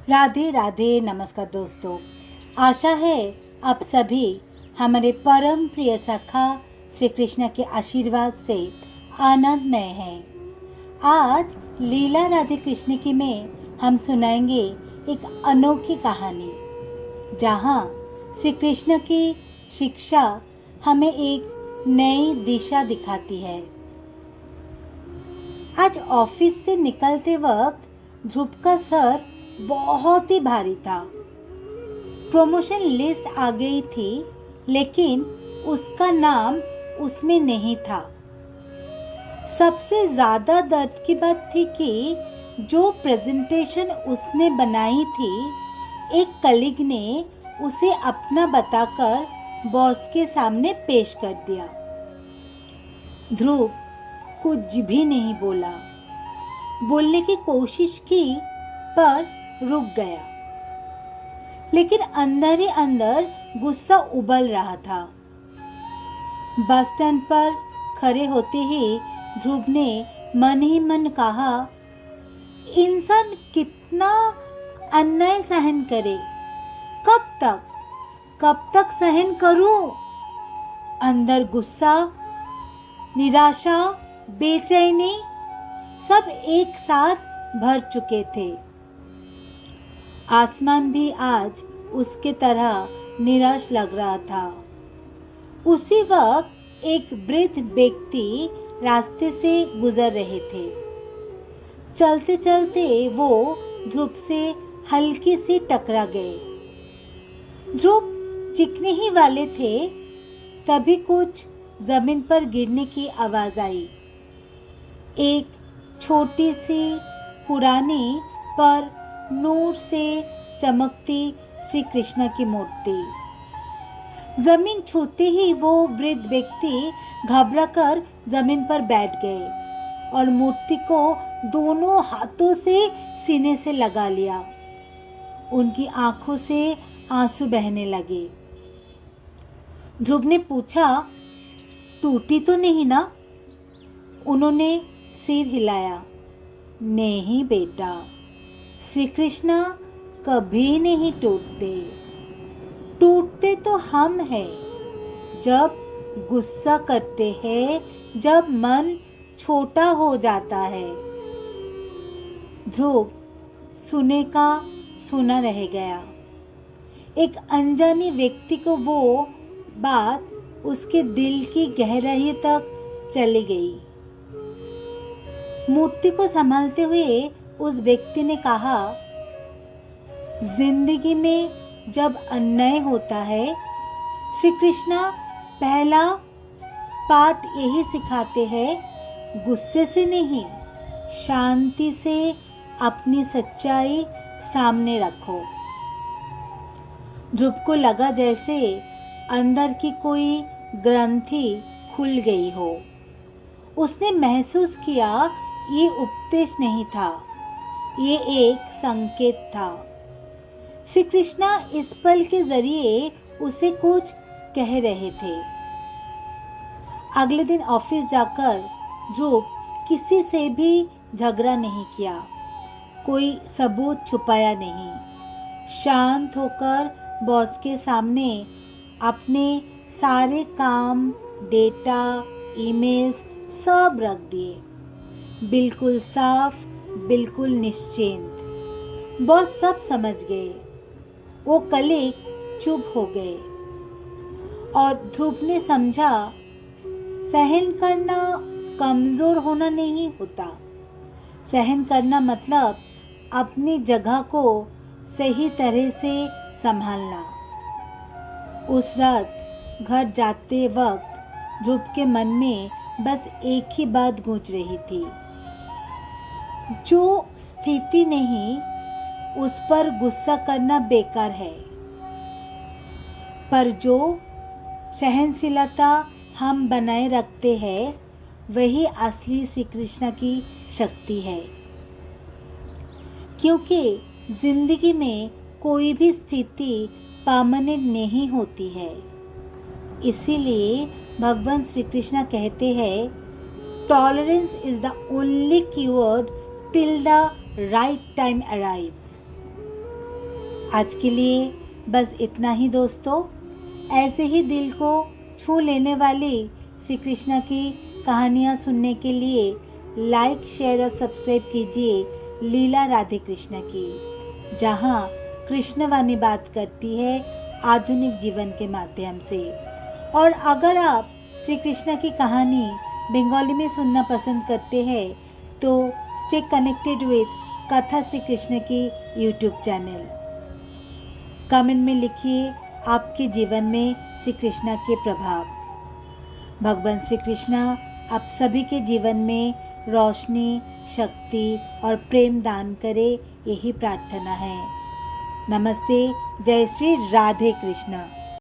राधे राधे। नमस्कार दोस्तों, आशा है आप सभी हमारे परम प्रिय सखा श्री कृष्ण के आशीर्वाद से आनंदमय हैं। आज लीला राधे कृष्ण की में हम सुनाएंगे एक अनोखी कहानी, जहाँ श्री कृष्ण की शिक्षा हमें एक नई दिशा दिखाती है। आज ऑफिस से निकलते वक्त ध्रुव का सर बहुत ही भारी था। प्रमोशन लिस्ट आ गई थी, लेकिन उसका नाम उसमें नहीं था। सबसे ज़्यादा दर्द की बात थी कि जो प्रेजेंटेशन उसने बनाई थी, एक कलीग ने उसे अपना बताकर बॉस के सामने पेश कर दिया। ध्रुव कुछ भी नहीं बोला, बोलने की कोशिश की पर रुक गया, लेकिन अंदर ही अंदर गुस्सा उबल रहा था। बस स्टैंड पर खड़े होते ही ध्रुव ने मन ही मन कहा, इंसान कितना अन्याय सहन करे, कब तक सहन करूं? अंदर गुस्सा, निराशा, बेचैनी सब एक साथ भर चुके थे। आसमान भी आज उसके तरह निराश लग रहा था। उसी वक्त एक वृद्ध व्यक्ति रास्ते से गुजर रहे थे। चलते चलते वो ध्रुव से हल्की सी टकरा गए। ध्रुव चिकने ही वाले थे, तभी कुछ जमीन पर गिरने की आवाज आई। एक छोटी सी पुरानी पर नूर से चमकती श्री कृष्ण की मूर्ति। जमीन छूते ही वो वृद्ध व्यक्ति घबराकर जमीन पर बैठ गए और मूर्ति को दोनों हाथों से सीने से लगा लिया। उनकी आंखों से आंसू बहने लगे। ध्रुव ने पूछा, टूटी तो नहीं ना? उन्होंने सिर हिलाया। नहीं बेटा, श्री कृष्ण कभी नहीं टूटते तो हम हैं। जब गुस्सा करते हैं, जब मन छोटा हो जाता है। ध्रुव सुने का सुना रह गया। एक अनजाने व्यक्ति को वो बात उसके दिल की गहराई तक चली गई। मूर्ति को संभालते हुए उस व्यक्ति ने कहा, जिंदगी में जब अन्याय होता है, श्री कृष्ण पहला पाठ यही सिखाते हैं, गुस्से से नहीं, शांति से अपनी सच्चाई सामने रखो। ध्रुव को लगा जैसे अंदर की कोई ग्रंथि खुल गई हो। उसने महसूस किया, ये उपदेश नहीं था, ये एक संकेत था। श्री कृष्ण इस पल के जरिए उसे कुछ कह रहे थे। अगले दिन ऑफिस जाकर ध्रुव किसी से भी झगड़ा नहीं किया, कोई सबूत छुपाया नहीं। शांत होकर बॉस के सामने अपने सारे काम, डेटा, ईमेल्स सब रख दिए, बिल्कुल साफ, बिल्कुल निश्चिंत। बॉस सब समझ गए। वो कलीग चुप हो गए और ध्रुव ने समझा, सहन करना कमजोर होना नहीं होता। सहन करना मतलब अपनी जगह को सही तरह से संभालना। उस रात घर जाते वक्त ध्रुव के मन में बस एक ही बात गूंज रही थी, जो स्थिति नहीं, उस पर गुस्सा करना बेकार है, पर जो सहनशीलता हम बनाए रखते हैं, वही असली श्री कृष्ण की शक्ति है। क्योंकि जिंदगी में कोई भी स्थिति परमानेंट नहीं होती है। इसीलिए भगवान श्री कृष्ण कहते हैं, tolerance is the only keyword till the right time arrives। आज के लिए बस इतना ही दोस्तों। ऐसे ही दिल को छू लेने वाली श्री कृष्ण की कहानियाँ सुनने के लिए लाइक, शेयर और सब्सक्राइब कीजिए लीला राधे कृष्ण की, जहाँ कृष्णवाणी बात करती है आधुनिक जीवन के माध्यम से। और अगर आप श्री कृष्ण की कहानी बंगाली में सुनना पसंद करते हैं तो स्टे कनेक्टेड विद कथा श्री कृष्ण की यूट्यूब चैनल। कमेंट में लिखिए आपके जीवन में श्री कृष्ण के प्रभाव। भगवान श्री कृष्ण आप सभी के जीवन में रोशनी, शक्ति और प्रेम दान करे, यही प्रार्थना है। नमस्ते। जय श्री राधे कृष्ण।